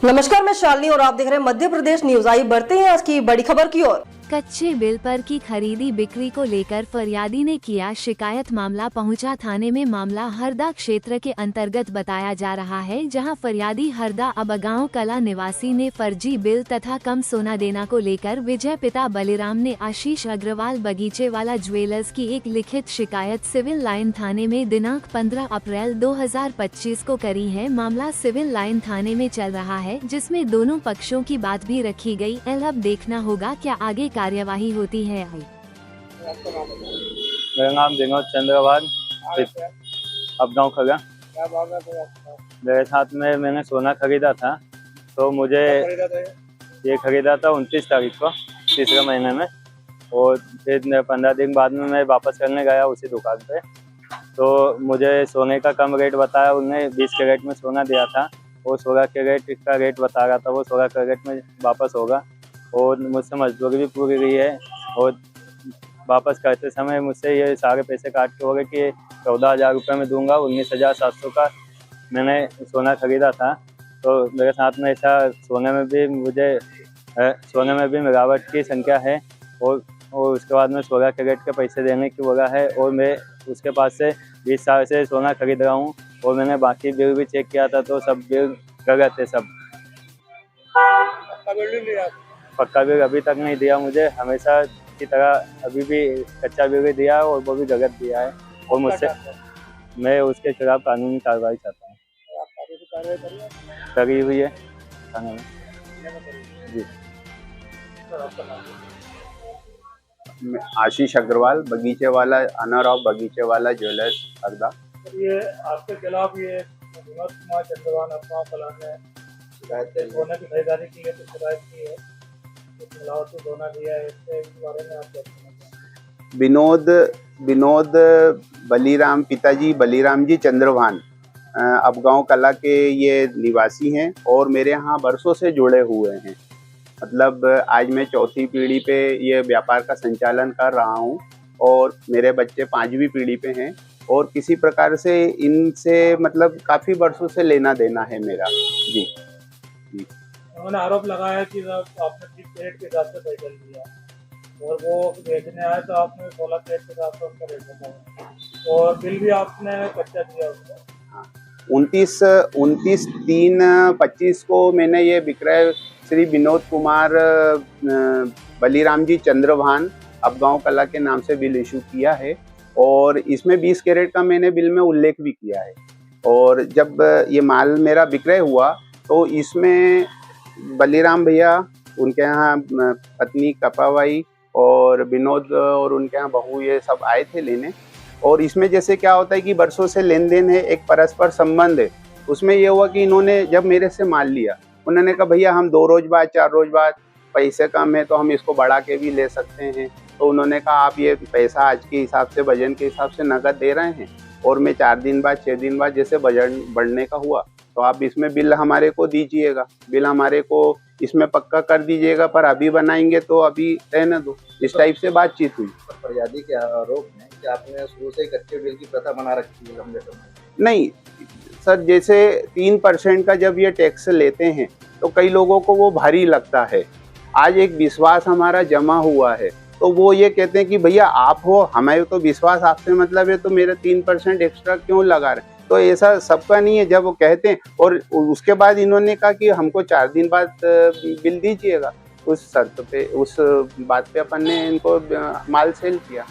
नमस्कार, मैं शालिनी और आप देख रहे हैं मध्य प्रदेश न्यूज। आई बढ़ते हैं आज की बड़ी खबर की ओर। कच्चे बिल पर की खरीदी बिक्री को लेकर फरियादी ने किया शिकायत। मामला पहुंचा थाने में। मामला हरदा क्षेत्र के अंतर्गत बताया जा रहा है, जहां फरियादी हरदा अबगांव कला निवासी ने फर्जी बिल तथा कम सोना देना को लेकर विजय पिता बलिराम ने आशीष अग्रवाल बगीचे वाला ज्वेलर्स की एक लिखित शिकायत सिविल लाइन थाने में दिनांक 15 अप्रैल 2025 को करी है। मामला सिविल लाइन थाने में चल रहा है, जिसमें दोनों पक्षों की बात भी रखी गई। अब देखना होगा क्या आगे कार्यवाही होती है। मेरा नाम विनोद चंद्रवाल, अब गाँव खगा। मेरे साथ में मैंने सोना खरीदा था, तो मुझे ये खरीदा था 29 तारीख को, तीसरे महीने में। और फिर 15 दिन बाद में मैं वापस करने गया उसी दुकान पे, तो मुझे सोने का कम रेट बताया। उन्होंने 20 कैरेट में सोना दिया था, वो 16 कैरेट का रेट बता रहा था, वो 16 कैरेट में वापस होगा। और मुझसे मजदूरी भी पूरी गई है, और वापस करते समय मुझसे ये सारे पैसे काट के हो गए कि 14,000 रुपये में दूंगा। 19,700 का मैंने सोना खरीदा था। तो मेरे साथ में ऐसा सोने में भी मिलावट की संख्या है। और उसके बाद में 16 कैरेट के पैसे देने की बोला है, और मैं उसके पास से 20 साल से सोना खरीद रहा हूँ। और मैंने बाकी बिल भी चेक किया था, तो सब बिल गलत है। सब पक्का बिल अभी तक नहीं दिया मुझे, हमेशा की तरह अभी भी कच्चा बिल भी दिया है, और वो भी गलत दिया है। और मुझसे मैं उसके खिलाफ कानूनी कार्रवाई चाहता हूँ। करी हुई है थाने में जी। आशीष अग्रवाल, बगीचे वाला, अनर ऑफ बगीचे वाला ज्वेलर्स हरदा। ये आपके खिलाफ ये विनोद कुमार चंद्रवाल अपना फलान ने सोने की खरीदारी की है, तो शिकायत की है, मिलावटी सोना दिया है, इसके बारे में आप क्या कहना चाहेंगे? विनोद बलिराम, पिताजी बलिराम जी चंद्रभान अबगांव कला के ये निवासी हैं, और मेरे यहाँ बरसों से जुड़े हुए हैं। मतलब आज मैं चौथी पीढ़ी पे ये व्यापार का संचालन कर रहा हूँ, और मेरे बच्चे 5वीं पीढ़ी पे हैं। और किसी प्रकार से इनसे मतलब काफ़ी वर्षों से लेना देना है मेरा। जी जी। उन्होंने आरोप लगाया कि आपने 30 कैरेट के हिसाब से पैसा लिया, और वो बेचने आए तो आपने 16 कैरेट के हिसाब से उसका रेट बताया, और बिल भी आपने कच्चा दिया उसको। 29/3/25 को मैंने ये विक्रय श्री विनोद कुमार बलिराम जी चंद्रभान अबगांव कला के नाम से बिल इशू किया है, और इसमें 20 कैरेट का मैंने बिल में उल्लेख भी किया है। और जब ये माल मेरा विक्रय हुआ, तो इसमें बलिराम भैया, उनके यहाँ पत्नी कपाबाई और विनोद और उनके यहाँ बहू, ये सब आए थे लेने। और इसमें जैसे क्या होता है कि वर्षों से लेन देन है, एक परस्पर संबंध है। उसमें ये हुआ कि इन्होंने जब मेरे से माल लिया, उन्होंने कहा भैया हम 2 रोज बाद, 4 रोज बाद, पैसे कम है तो हम इसको बढ़ा के भी ले सकते हैं। तो उन्होंने कहा आप ये पैसा आज के हिसाब से, वजन के हिसाब से नगद दे रहे हैं, और मैं 4 दिन बाद, 6 दिन बाद जैसे वजन बढ़ने का हुआ, तो आप इसमें बिल हमारे को दीजिएगा, बिल हमारे को इसमें पक्का कर दीजिएगा, पर अभी बनाएंगे तो अभी रहने दो। इस टाइप से बातचीत हुई। फरियादी के आरोप है कि आपने शुरू से कच्चे बिल की प्रथा बना रखी है लंबे समय। नहीं सर, जैसे 3% का जब ये टैक्स लेते हैं, तो कई लोगों को वो भारी लगता है। आज एक विश्वास हमारा जमा हुआ है, तो वो ये कहते हैं कि भैया आप हो, हमें तो विश्वास आपसे मतलब है, तो मेरा 3% एक्स्ट्रा क्यों लगा रहे? तो ऐसा सबका नहीं है। जब वो कहते हैं, और उसके बाद इन्होंने कहा कि हमको 4 दिन बाद बिल दीजिएगा, उस शर्त पे, उस बात पे अपन ने इनको माल सेल किया।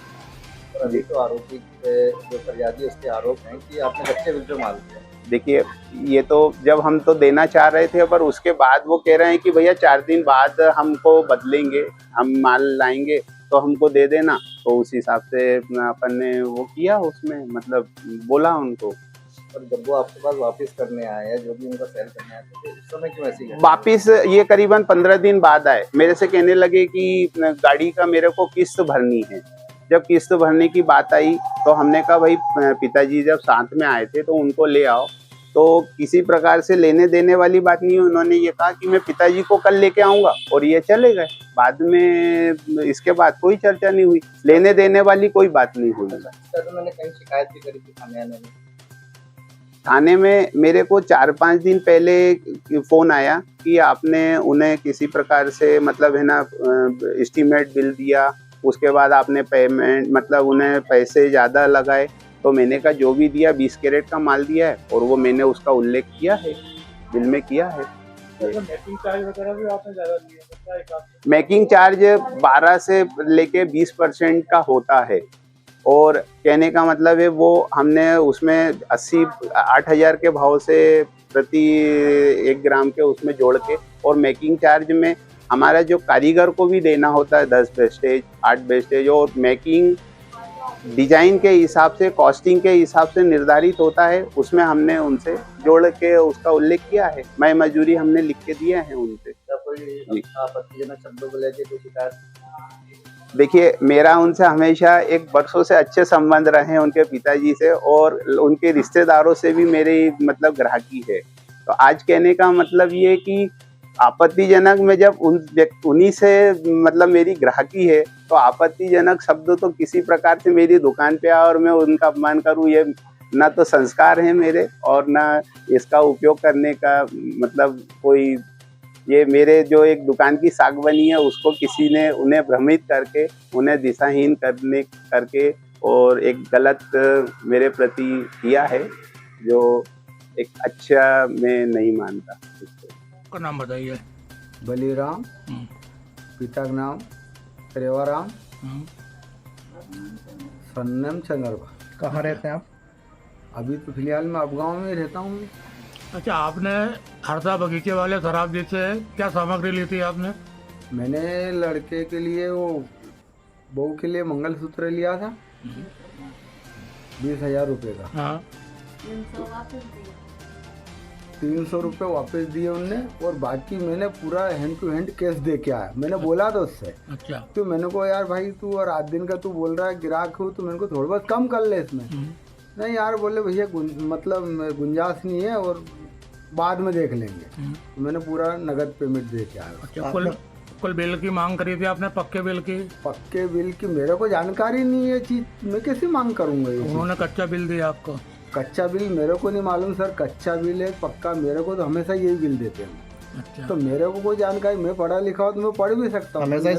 अभी तो आरोपी जो फरियादी उसके आरोप हैं कि आपने कच्चे बिल पे माल दिया। देखिए, ये तो जब हम तो देना चाह रहे थे, पर उसके बाद वो कह रहे हैं कि भैया 4 दिन बाद हमको बदलेंगे, हम माल लाएंगे तो हमको दे देना। तो उस हिसाब से अपन ने वो किया, उसमें मतलब बोला उनको। और जब वो आपके पास वापस करने आए, जो भी उनका सेल करने आए, तो उस समय क्यों ऐसी घटना? वापिस ये करीबन 15 दिन बाद आए, मेरे से कहने लगे कि गाड़ी का मेरे को किस्त भरनी है। जब किस्त भरने की बात आई, तो हमने कहा भाई पिताजी जब साथ में आए थे तो उनको ले आओ। तो किसी प्रकार से लेने देने वाली बात नहीं हुई। उन्होंने ये कहा कि मैं पिताजी को कल लेके आऊंगा, और ये चले गए। बाद में इसके बाद कोई चर्चा नहीं हुई, लेने देने वाली कोई बात नहीं हुई। तो मैंने कहीं शिकायत भी करी थी थाने आने में। थाने में मेरे को 4-5 दिन पहले फ़ोन आया कि आपने उन्हें किसी प्रकार से मतलब है ना एस्टीमेट बिल दिया, उसके बाद आपने पेमेंट मतलब उन्हें पैसे ज़्यादा लगाए। तो मैंने कहा जो भी दिया 20 कैरेट का माल दिया है और वो मैंने उसका उल्लेख किया है, बिल में किया है। मेकिंग चार्ज वगैरह भी आपने ज़्यादा दिए हैं? मेकिंग चार्ज 12 से लेके 20% का होता है और कहने का मतलब है वो हमने उसमें 8,000 के भाव से प्रति 1 ग्राम के उसमें जोड़ के, और मेकिंग चार्ज में हमारा जो कारीगर को भी देना होता है 10 वेस्टेज 8 वेस्टेज, और मेकिंग डिजाइन के हिसाब से कॉस्टिंग के हिसाब से निर्धारित होता है, उसमें हमने उनसे जोड़ के उसका उल्लेख किया है। मैं मजदूरी हमने लिख के दिए हैं उनसे। क्या कोई आपत्तिजनक शब्दों को लेकर कोई शिकायत? देखिए मेरा उनसे हमेशा एक वर्षों से अच्छे संबंध रहे हैं उनके पिताजी से, और उनके रिश्तेदारों से भी मेरी मतलब ग्राहकी है। तो आज कहने का मतलब ये कि आपत्तिजनक में जब उन्हीं से मतलब मेरी ग्राहकी है, तो आपत्तिजनक शब्द तो किसी प्रकार से मेरी दुकान पे आए और मैं उनका अपमान करूँ, ये ना तो संस्कार है मेरे और ना इसका उपयोग करने का मतलब कोई, ये मेरे जो एक दुकान की साख बनी है उसको किसी ने उन्हें भ्रमित करके उन्हें दिशाहीन करके और एक गलत मेरे प्रति किया है, जो एक अच्छा मैं नहीं मानता। का नाम बताइए। बलीराम, पिता का नाम रेवाराम, सरनेम चंद्रभान। कहाँ रहते हैं आप? अभी तो फिलहाल मैं अब गाँव में रहता हूँ। अच्छा, आपने हरदा बगीचे वाले शराब जी से क्या सामग्री ली थी आपने? मैंने लड़के के लिए वो बहू के लिए मंगलसूत्र लिया था 20,000 रुपये का। हाँ, 300 रुपये वापस दिए उनने, और बाकी मैंने पूरा हैंड टू हैंड कैश दे के आया। मैंने बोला था उससे, अच्छा। तो मैंने को यार भाई तू और 8 दिन का तू बोल रहा है ग्राहक हो, तो मैंने को थोड़ा बहुत कम कर ले इसमें। नहीं यार, बोले भैया मतलब गुंजाइश नहीं है और बाद में देख लेंगे। तो मैंने पूरा नगद पेमेंट दे के आया। अच्छा, कुल बिल की मांग करी थी आपने, पक्के बिल की? पक्के बिल की मेरे को जानकारी नहीं है चीज, मैं कैसे मांग करूंगा ये? उन्होंने कच्चा बिल दिया आपको? कच्चा बिल मेरे को नहीं मालूम सर, कच्चा बिल है पक्का, मेरे को तो हमेशा यही बिल देते हैं। अच्छा। तो मेरे को कोई जानकारी, मैं पढ़ा लिखा हूँ तो मैं पढ़ भी सकता हूँ। हमेशा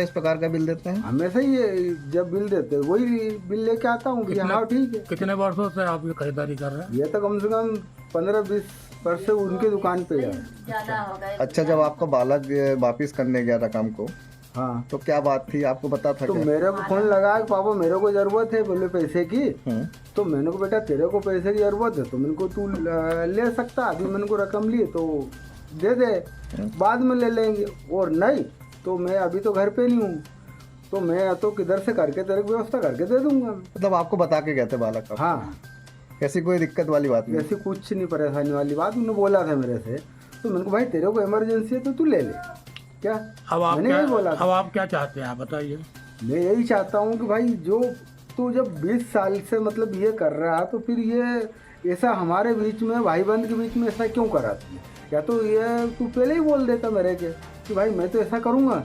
इस प्रकार का बिल देते हैं? हमेशा ही जब बिल देते हैं वही बिल लेके आता हूँ कि हाँ ठीक है। कितने वर्षों से आप ये खरीदारी कर रहे हैं? ये तो कम से कम 15-20 वर्ष से उनकी दुकान पे है। अच्छा, जब आपका बालक वापिस करने गया रकम को, हाँ, तो क्या बात थी, आपको पता था? तो क्या? मेरे को फोन लगा कि पापा मेरे को जरूरत है बोले पैसे की। तो मैंने को बेटा तेरे को पैसे की जरूरत है तो मैंने को तू ले सकता, अभी मैंने को रकम ली तो दे दे, बाद में ले लेंगे, और नहीं तो मैं अभी तो घर पे नहीं हूँ, तो मैं तो किधर से करके तेरे को व्यवस्था करके दे दूंगा। मतलब आपको बता के गए थे बालक का? हाँ, ऐसी कोई दिक्कत वाली बात नहीं? ऐसी कुछ नहीं परेशानी वाली बात, उन्होंने बोला था मेरे से। तो मैंने को भाई तेरे को इमरजेंसी है तो तू ले ले। क्या मैंने यही बोला था। अब आप क्या चाहते हैं, आप बताइए। मैं यही चाहता हूँ कि भाई जो तू जब 20 साल से मतलब ये कर रहा है, तो फिर ये ऐसा हमारे बीच में भाई बंद के बीच में ऐसा क्यों करा तू? या तो ये तू पहले ही बोल देता मेरे के कि भाई मैं तो ऐसा करूँगा,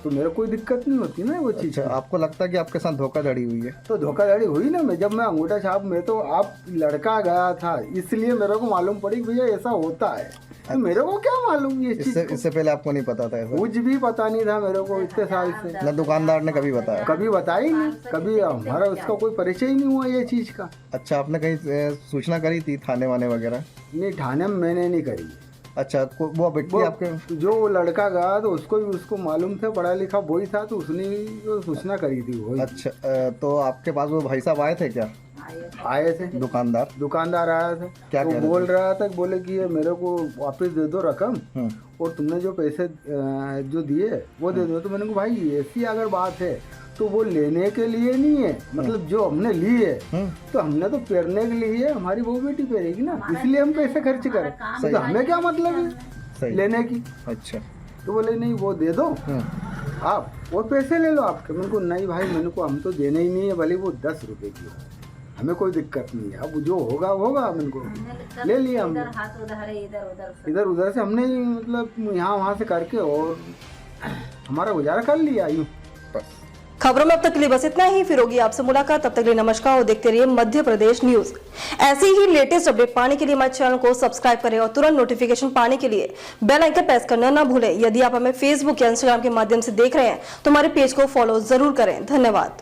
तो मेरे कोई दिक्कत नहीं होती ना वो चीज़। अच्छा, आपको लगता है कि आपके साथ धोखाधड़ी हुई है? तो धोखाधड़ी हुई ना, जब मैं अंगूठा छाप में तो आप लड़का गया था इसलिए मेरे को मालूम पड़ी भैया ऐसा होता है। तो मेरे को क्या मालूम ये चीज़? इससे पहले आपको नहीं पता था ऐसा? कुछ भी पता नहीं था मेरे को इतने साल से। ना दुकानदार ने कभी बताया? कभी बताया ही नहीं, कभी हमारा उसका कोई परिचय ही नहीं हुआ ये चीज़ का। अच्छा, आपने कहीं सूचना करी थी थाने वाने वगैरह? नहीं, थाने में मैंने नहीं करी। अच्छा, वो व्यक्ति आपके जो लड़का गया तो उसको मालूम था, पढ़ा लिखा वही था, तो उसने सूचना करी थी वही। अच्छा, तो आपके पास वो भाई साहब आए थे क्या? आए थे, दुकानदार आया था। क्या तो बोल रहा था, बोले कि ये मेरे को वापस दे दो रकम, और तुमने जो पैसे जो दिए वो दे दो। तो मैंने कहा भाई ऐसी अगर बात है तो वो लेने के लिए नहीं है, मतलब जो हमने ली है तो हमने तो पहनने के लिए है, हमारी बहू बेटी पहनेगी ना, इसलिए हम पैसे खर्च करें, तो हमें क्या मतलब है लेने की। अच्छा, तो बोले नहीं वो दे दो आप, वो पैसे ले लो आपके। मैंने को नहीं भाई, मैंने को हम तो देने ही नहीं है, भले वो 10 रुपए की हो, हमें कोई दिक्कत नहीं है, अब जो होगा होगा। मैंने को ले लिया हमने, इधर उधर से हमने मतलब यहाँ वहाँ से करके और हमारा गुजारा कर लिया यूँ बस। खबरों में अब तक के लिए बस इतना ही। फिर होगी आपसे मुलाकात, तब तक के लिए नमस्कार और देखते रहिए मध्य प्रदेश न्यूज। ऐसे ही लेटेस्ट अपडेट पाने के लिए हमारे चैनल को सब्सक्राइब करें और तुरंत नोटिफिकेशन पाने के लिए बेल आइकन प्रेस करना ना भूलें। यदि आप हमें फेसबुक या इंस्टाग्राम के माध्यम से देख रहे हैं तो हमारे पेज को फॉलो जरूर करें। धन्यवाद।